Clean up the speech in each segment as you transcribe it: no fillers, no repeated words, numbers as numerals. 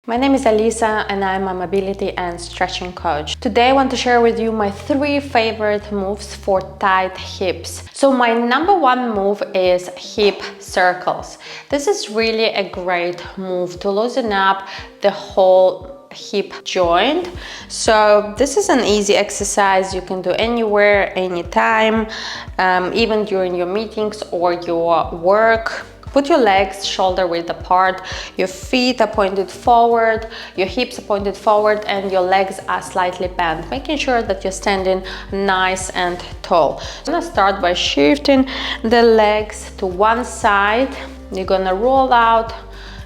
My name is Alisa and I'm a mobility and stretching coach. Today I want to share with you my 3 favorite moves for tight hips. So my number 1 move is hip circles. This is really a great move to loosen up the whole hip joint. So this is an easy exercise you can do anywhere, anytime, even during your meetings or your work. Put your legs shoulder width apart, your feet are pointed forward, your hips are pointed forward, and your legs are slightly bent, making sure that you're standing nice and tall. I'm gonna start by shifting the legs to one side. You're gonna roll out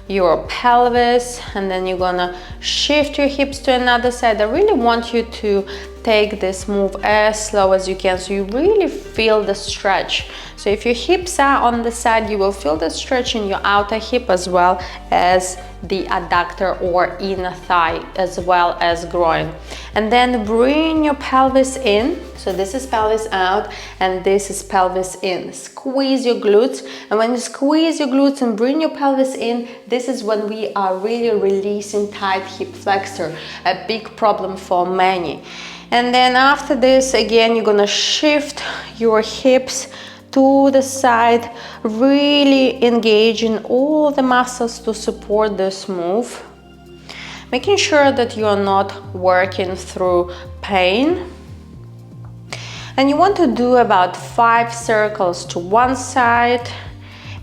your pelvis and then you're gonna shift your hips to another side. I really want you to take this move as slow as you can so you really feel the stretch. So if your hips are on the side, you will feel the stretch in your outer hip as well as the adductor or inner thigh, as well as groin. And then bring your pelvis in. So this is pelvis out and this is pelvis in. Squeeze your glutes, and when you squeeze your glutes and bring your pelvis in, this is when we are really releasing tight hip flexor, a big problem for many. And then after this, again, you're gonna shift your hips to the side, really engaging all the muscles to support this move, making sure that you are not working through pain. And you want to do about 5 circles to one side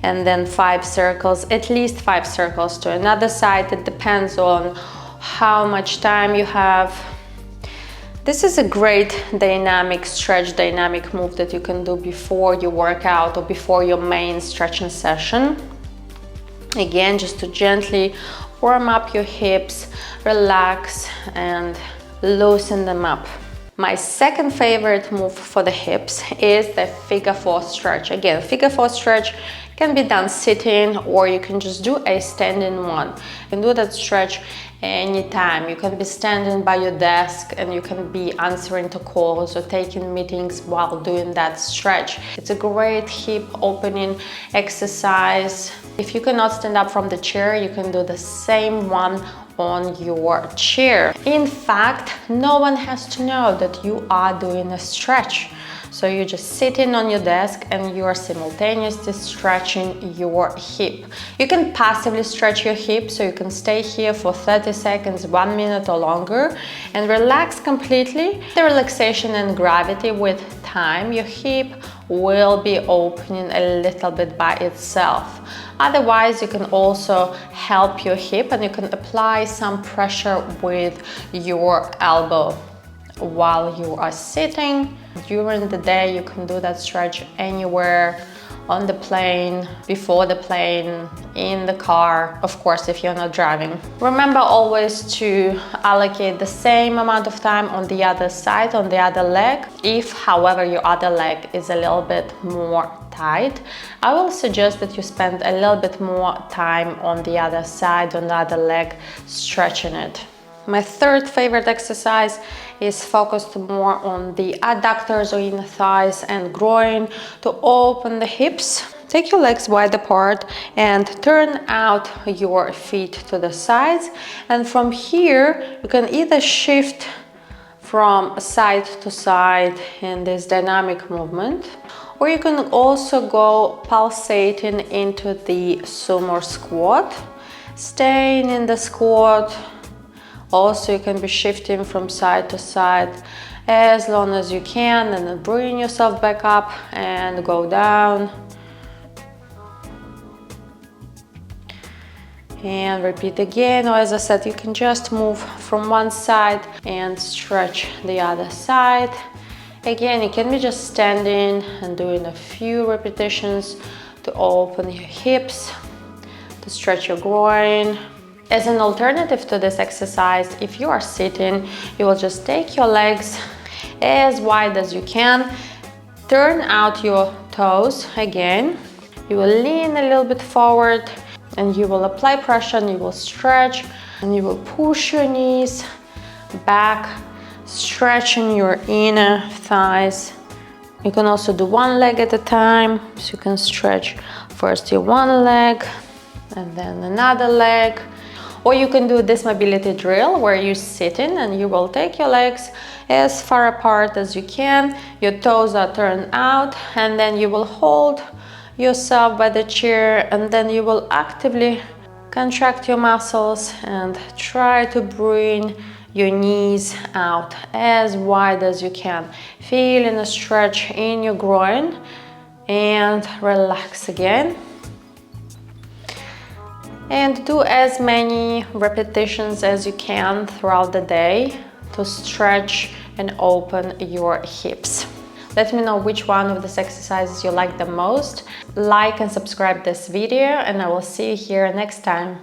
and then 5 circles, at least 5 circles to another side. It depends on how much time you have. This is a great dynamic stretch, dynamic move that you can do before your workout or before your main stretching session. Again, just to gently warm up your hips, relax and loosen them up. My second favorite move for the hips is the figure 4 stretch. Again, figure 4 stretch can be done sitting or you can just do a standing one. You can do that stretch anytime. You can be standing by your desk and you can be answering to calls or taking meetings while doing that stretch. It's a great hip opening exercise. If you cannot stand up from the chair, you can do the same one on your chair. In fact, no one has to know that you are doing a stretch. So you're just sitting on your desk and you are simultaneously stretching your hip. You can passively stretch your hip, so you can stay here for 30 seconds, 1 minute or longer and relax completely. The relaxation and gravity with time, your hip will be opening a little bit by itself. Otherwise, you can also help your hip and you can apply some pressure with your elbow while you are sitting. During the day, you can do that stretch anywhere, on the plane, before the plane, in the car, of course, if you're not driving. Remember always to allocate the same amount of time on the other side, on the other leg. If, however, your other leg is a little bit more tight, I will suggest that you spend a little bit more time on the other side, on the other leg, stretching it. My third favorite exercise is focused more on the adductors or inner thighs and groin to open the hips. Take your legs wide apart and turn out your feet to the sides. And from here, you can either shift from side to side in this dynamic movement, or you can also go pulsating into the sumo squat, staying in the squat. Also, you can be shifting from side to side as long as you can and then bring yourself back up and go down. And repeat again, or as I said, you can just move from one side and stretch the other side. Again, you can be just standing and doing a few repetitions to open your hips, to stretch your groin. As an alternative to this exercise, if you are sitting, you will just take your legs as wide as you can, turn out your toes again. You will lean a little bit forward and you will apply pressure and you will stretch and you will push your knees back, stretching your inner thighs. You can also do one leg at a time, so you can stretch first your one leg and then another leg. Or you can do this mobility drill where you're sitting and you will take your legs as far apart as you can, your toes are turned out, and then you will hold yourself by the chair, and then you will actively contract your muscles and try to bring your knees out as wide as you can, feeling a stretch in your groin, and relax again. And do as many repetitions as you can throughout the day to stretch and open your hips. Let me know which one of these exercises you like the most. Like and subscribe this video, and I will see you here next time.